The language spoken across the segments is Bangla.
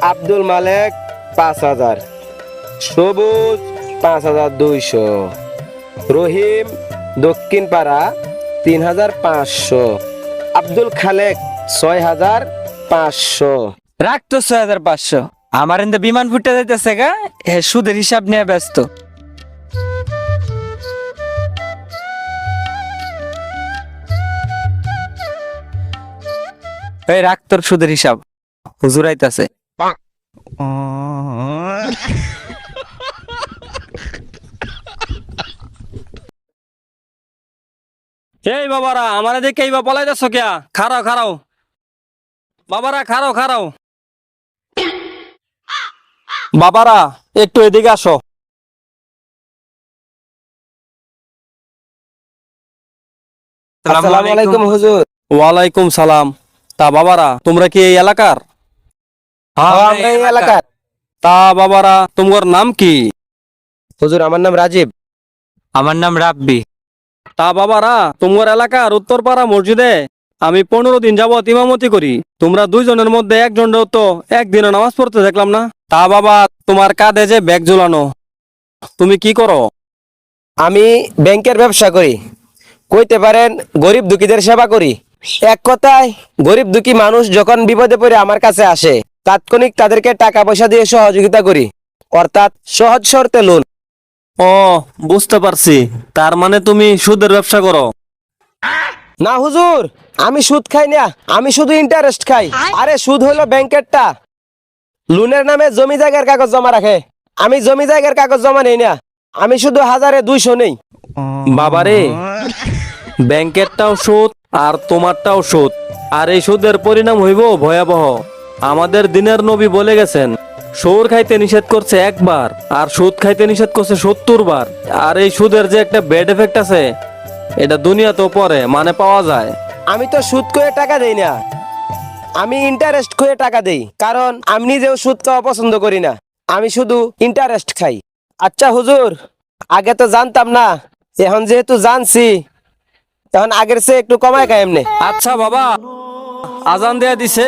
আব্দুল মালেক ৫,০০০, সবুজ ৫,২০০, রহিম দক্ষিণ পাড়া ৩,৫০০, আব্দুল খালেক ৬,৫০০। রাখ তো ৬,৫০০। আমার এতে বিমান ফুটে যাইতেছে গা, সুদের হিসাব নিয়ে ব্যস্ত। এই রাখ তোর সুদের হিসাব, হুজুর আইতাছে। এই বাবারা, আমার এদিকে এইবার পলাইতেছ কিয়া? খারাও খারাও বাবারা, খারাও খারাও। বাবারা একটু এদিকে আসো। আসসালামু আলাইকুম হুজুর। ওয়ালাইকুম সালাম। তা বাবারা, তোমরা কি এই এলাকার? আমরা এই এলাকার। তা বাবারা, তোমার নাম কি? হুজুর আমার নাম রাজীব। আমার নাম রাব্বি। তা বাবারা, তোমার এলাকার উত্তরপাড়া মসজিদে আমি 15 দিন যাবত ইমামতি করি। তোমরা দুইজনের মধ্যে একজনও তো একদিনও নামাজ পড়তে দেখলাম না। তা বাবা, তোমার কাঁধে যে ব্যাগ ঝুলানো, তুমি কি করো? আমি ব্যাংকের ব্যবসা করি। কইতে পারেন গরিব দুঃখীদের সেবা করি। এক কথায় গরিব দুঃখী মানুষ যখন বিপদে পড়ে আমার কাছে আসে, তাৎক্ষণিক তাদেরকে টাকা পয়সা দিয়ে সহযোগিতা করি, অর্থাৎ সহজ শর্তে লোন। ও, বুঝতে পারছি। তার মানে তুমি সুদের ব্যবসা করো? না হুজুর, আমি সুদ খাই না, আমি শুধু ইন্টারেস্ট খাই। আরে সুদ হলো ব্যাংকেরটা, লোনের নামে জমি জায়গার কাগজ জমা রাখে। আমি জমি জায়গার কাগজ জমা নেই না, আমি শুধু 1,000-200 নেই। বাবারে, ব্যাংকেরটাও সুদ আর তোমারটাও সুদ, আর এই সুদের পরিণাম হইব ভয়াবহ। আমাদের দিনের নবী বলে গেছেন, সুদ খাইতে নিষেধ করছে একবার, আর সুদ খাইতে নিষেধ করছে 70 বার। আর এই সুদের যে একটা ব্যাড এফেক্ট আছে, এটা দুনিয়াতেও পরে মানে পাওয়া যায়। আমি তো সুদ করে টাকা দেই না, আমি ইন্টারেস্ট করে টাকা দেই, কারণ আমি নিজেও সুদ খাওয়া পছন্দ করি না, আমি শুধু ইন্টারেস্ট খাই। আচ্ছা হুজুর, আগে তো জানতাম না, এখন যেহেতু জানছি, এখন আগের চেয়ে একটু কমায় খাই এমনি। আচ্ছা বাবা, আজান দেয়া দিছে,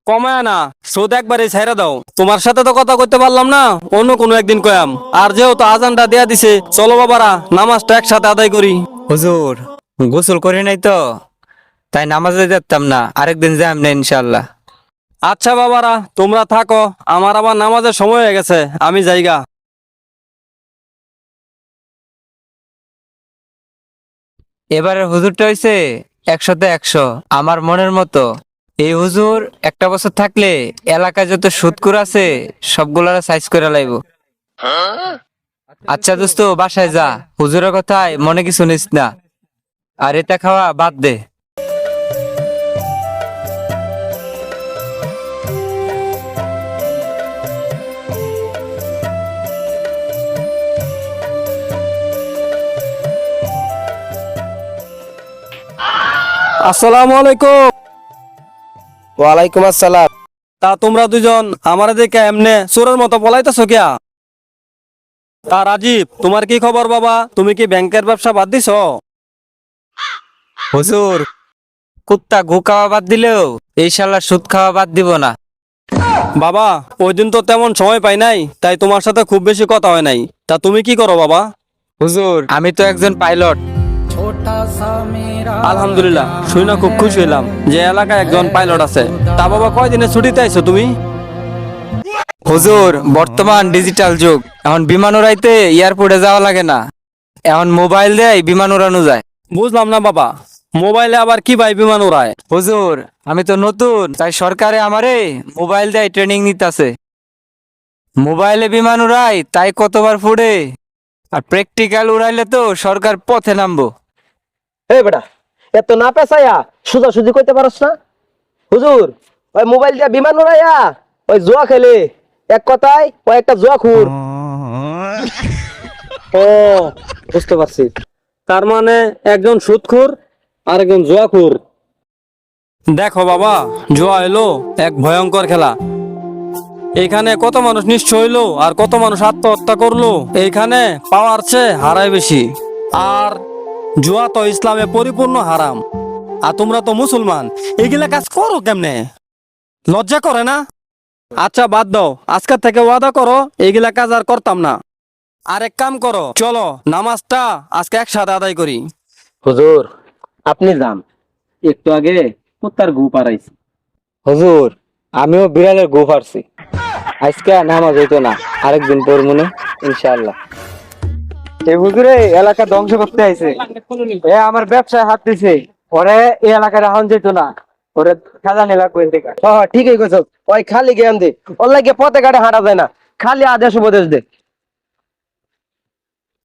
কমায় না, সুদ একবারে ছাইরা দাও। তোমার সাথে তো কথা কইতে পারলাম না, অন্য কোনো একদিন কয়াম। আর যেহেতু আজানটা দেয়া দিছে, চলো বাবারা নামাজটা একসাথে আদায় করি। হুজুর গোসল করি নাই তো, তাই নামাজে যেতাম না, আরেকদিন যাই না ইনশাল্লাহ। আচ্ছা বাবারা, তোমরা থাকো, আমার আবার নামাজের সময় হয়ে গেছে, আমি যাইগা। এবারের হুজুরটা হইছে 100-তে 100, আমার মনের মতো। এই হুজুর একটা বছর থাকলে এলাকায় যত সুদকুর আছে সবগুলার সাইজ করে লাইব। আচ্ছা দোস্ত, বাসায় যা, হুজুরের কথায় মনে কিছু নিস না, আর এটা খাওয়া বাদ দে। আসসালামু আলাইকুম। ওয়ালাইকুম আসসালাম। তা তোমরা দুজন আমার দিকে এমনে চোরের মতো পলাইতেছো কিয়া? তা রাজীব, তোমার কি খবর বাবা? তুমি কি ব্যাংকের ব্যবসা বাদ দিছো? হুজুর, কুত্তা গু খাওয়া বাদ দিলেও এই শালা সুদ খাওয়া বাদ দিব না। বাবা, ওই দিন তো তেমন সময় পাই নাই, তাই তোমার সাথে খুব বেশি কথা হয় নাই। তা তুমি কি করো বাবা? হুজুর, আমি তো একজন পাইলট। আলহামদুলিল্লাহ, শুনে খুব খুশি হইলাম যে এলাকায় একজন পাইলট আছে। তা বাবা, কয়দিনের ছুটিতে আইছো তুমি? হুজুর, বর্তমান ডিজিটাল যুগ, এখন বিমান উড়াইতে এয়ারপোর্টে যাওয়া লাগে না, এখন মোবাইল দিয়ে বিমান উড়ানো যায়। বুঝলাম না বাবা, মোবাইলে আবার কি ভাই বিমান উড়ায়? হুজুর, আমি তো নতুন, তাই সরকারে আমারে মোবাইল দিয়ে ট্রেনিং নিতেছে। মোবাইলে বিমান উড়াই তাই কতবার ফুড়ে, আর প্র্যাকটিক্যাল উড়াইলে তো সরকার পথে নামবো। এই বেটা, এত না পেছায়া সোজাসুজি কইতে পারস না? হুজুর, ওই মোবাইল দিয়া বিমান উড়াইয়া ওই জুয়া খেলে, এক কথায় ওই একটা জুয়া খুর। ও, বুঝতে পারছি। তার মানে একজন সুদখোর আর একজন জুয়াখোর। দেখো বাবা, জুয়া এলো এক ভয়ঙ্কর খেলা। এইখানে কত মানুষ নিঃস্ব হইলো আর কত মানুষ আত্মহত্যা করলো। এইখানে পাওয়ার চেয়ে হারায় বেশি। আর জুয়া তো ইসলামে পরিপূর্ণ হারাম। আর তোমরা তো মুসলমান, এইগুলা কাজ করো কেমনে? লজ্জা করে না? আচ্ছা বাদ দাও, আজকের থেকে ওয়াদা করো এইগুলা কাজ আর করতাম না। আর এক কাম করো, চলো নামাজটা আজকে একসাথে আদায় করি। হুজুর আপনি যান, একটু আগে কুত্তার গু পারাইছি। হুজুর আমিও বিড়ালের গু ফারছি, আজকে নামাজ হইতো না, আরেকদিন পড়ব না ইনশাআল্লাহ। এই হুজুরে এলাকা ধ্বংস করতে আইছে, এ আমার ব্যবসায় হাত দিছে, ওরে এই এলাকায় রাখুন যেত না, ওরে খেলা নেলা কইন থেকে। হ্যাঁ ঠিকই কইছ, ওই খালি জ্ঞান দে, ওর লাগে পথে ঘাটে হাঁটা যায় না, খালি আদেশ উপদেশ দে।